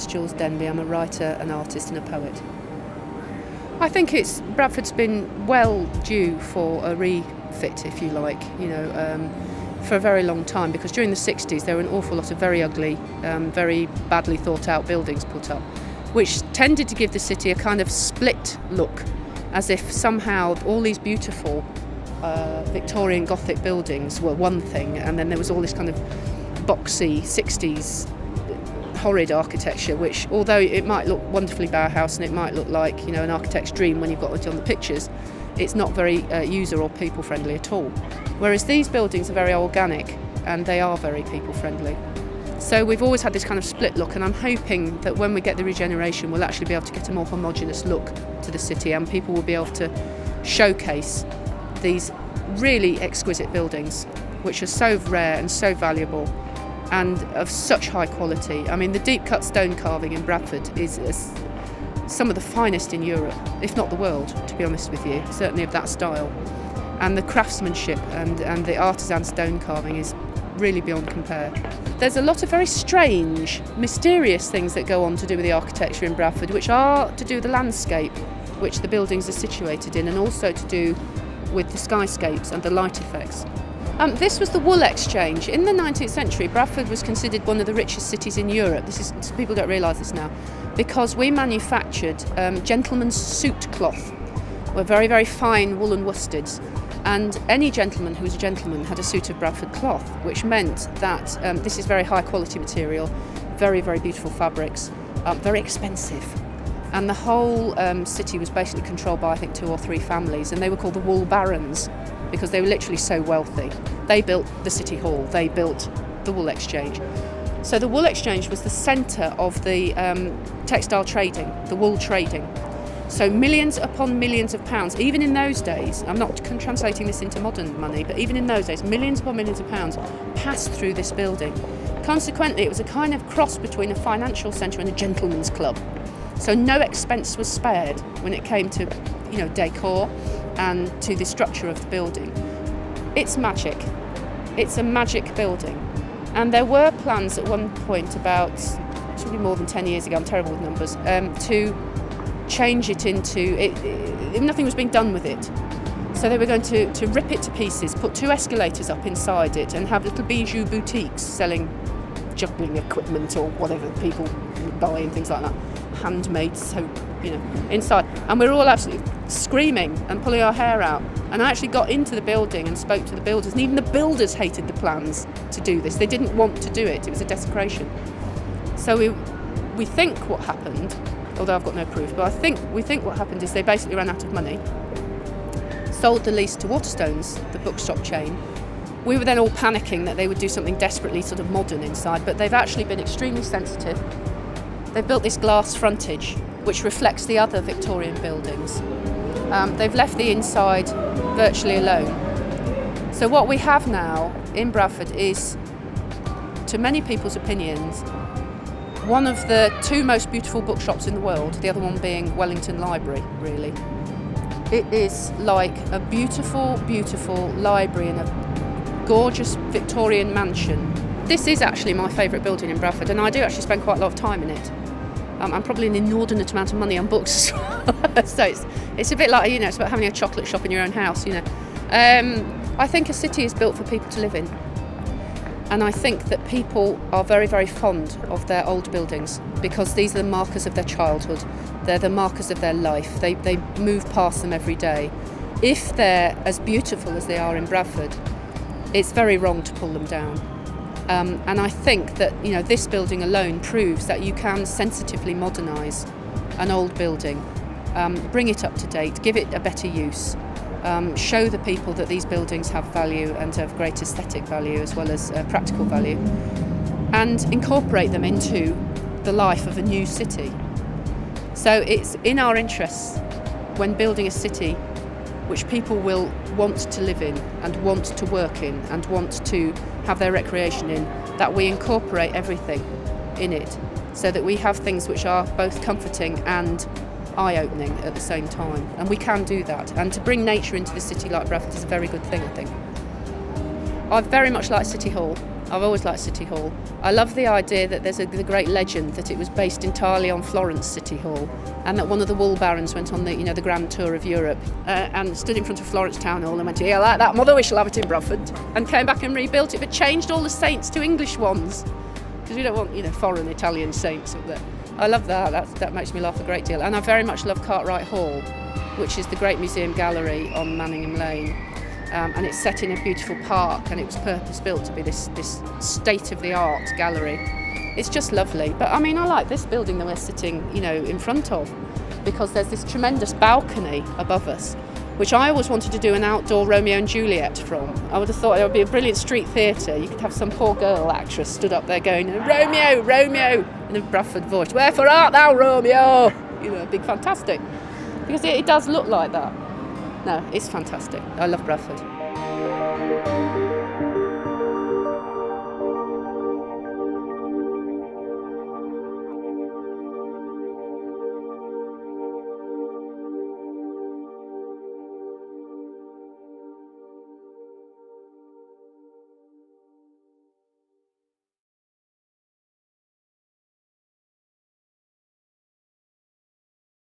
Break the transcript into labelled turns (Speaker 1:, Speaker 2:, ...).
Speaker 1: is Joolz Denby. I'm a writer, an artist and a poet. I think Bradford's been well due for a refit, if you like, for a very long time, because during the 60s there were an awful lot of very ugly, very badly thought out buildings put up, which tended to give the city a kind of split look, as if somehow all these beautiful Victorian Gothic buildings were one thing, and then there was all this kind of boxy 60s horrid architecture, which, although it might look wonderfully Bauhaus and it might look like an architect's dream when you've got it on the pictures, it's not very user or people friendly at all. Whereas these buildings are very organic and they are very people friendly. So we've always had this kind of split look, and I'm hoping that when we get the regeneration we'll actually be able to get a more homogeneous look to the city, and people will be able to showcase these really exquisite buildings which are so rare and so valuable and of such high quality. I mean, the deep cut stone carving in Bradford is some of the finest in Europe, if not the world, to be honest with you, certainly of that style. And the craftsmanship and the artisan stone carving is really beyond compare. There's a lot of very strange, mysterious things that go on to do with the architecture in Bradford, which are to do with the landscape which the buildings are situated in, and also to do with the skyscapes and the light effects. This was the wool exchange. In the 19th century, Bradford was considered one of the richest cities in Europe. People don't realise this now, because we manufactured gentlemen's suit cloth, were very, very fine woolen worsteds, and any gentleman who was a gentleman had a suit of Bradford cloth, which meant that this is very high quality material, very, very beautiful fabrics, very expensive. And the whole city was basically controlled by, I think, 2 or 3 families, and they were called the wool barons, because they were literally so wealthy. They built the city hall, they built the wool exchange. So the wool exchange was the centre of the textile trading, the wool trading. So millions upon millions of pounds, even in those days, I'm not translating this into modern money, but even in those days, millions upon millions of pounds passed through this building. Consequently, it was a kind of cross between a financial centre and a gentleman's club. So no expense was spared when it came to, decor and to the structure of the building. It's magic. It's a magic building. And there were plans at one point about, it's really more than 10 years ago, I'm terrible with numbers, to change it into, nothing was being done with it. So they were going to rip it to pieces, put 2 escalators up inside it and have little bijou boutiques selling juggling equipment or whatever people buy and things like that. Handmade soap, inside. And we were all absolutely screaming and pulling our hair out. And I actually got into the building and spoke to the builders, and even the builders hated the plans to do this. They didn't want to do it. It was a desecration. So we think what happened, although I've got no proof, but we think what happened is they basically ran out of money, sold the lease to Waterstones, the bookshop chain. We were then all panicking that they would do something desperately sort of modern inside, but they've actually been extremely sensitive. They've built this glass frontage which reflects the other Victorian buildings. They've left the inside virtually alone. So what we have now in Bradford is, to many people's opinions, one of the 2 most beautiful bookshops in the world, the other one being Wellington Library, really. It is like a beautiful, beautiful library in a gorgeous Victorian mansion. This is actually my favourite building in Bradford, and I do actually spend quite a lot of time in it. I'm probably an inordinate amount of money on books as well. So it's a bit like, it's about having a chocolate shop in your own house, I think a city is built for people to live in. And I think that people are very, very fond of their old buildings, because these are the markers of their childhood. They're the markers of their life. They move past them every day. If they're as beautiful as they are in Bradford, it's very wrong to pull them down. And I think that this building alone proves that you can sensitively modernise an old building, bring it up to date, give it a better use, show the people that these buildings have value and have great aesthetic value as well as practical value, and incorporate them into the life of a new city. So it's in our interests, when building a city which people will want to live in and want to work in and want to have their recreation in, that we incorporate everything in it, so that we have things which are both comforting and eye-opening at the same time. And we can do that. And to bring nature into the city like Bradford is a very good thing, I think. I very much like City Hall. I've always liked City Hall. I love the idea that there's the great legend that it was based entirely on Florence City Hall, and that one of the wool barons went on the grand tour of Europe and stood in front of Florence Town Hall and went, "Yeah, like that, mother, we shall have it in Bradford," and came back and rebuilt it, but changed all the saints to English ones because we don't want foreign Italian saints up there. I love that. That makes me laugh a great deal, and I very much love Cartwright Hall, which is the great museum gallery on Manningham Lane. And it's set in a beautiful park, and it was purpose-built to be this state-of-the-art gallery. It's just lovely. But I mean, I like this building that we're sitting, in front of, because there's this tremendous balcony above us, which I always wanted to do an outdoor Romeo and Juliet from. I would have thought it would be a brilliant street theatre. You could have some poor girl actress stood up there going, "Romeo, Romeo," in a Bradford voice. "Wherefore art thou, Romeo?" Big fantastic. Because it does look like that. No, it's fantastic. I love Bradford.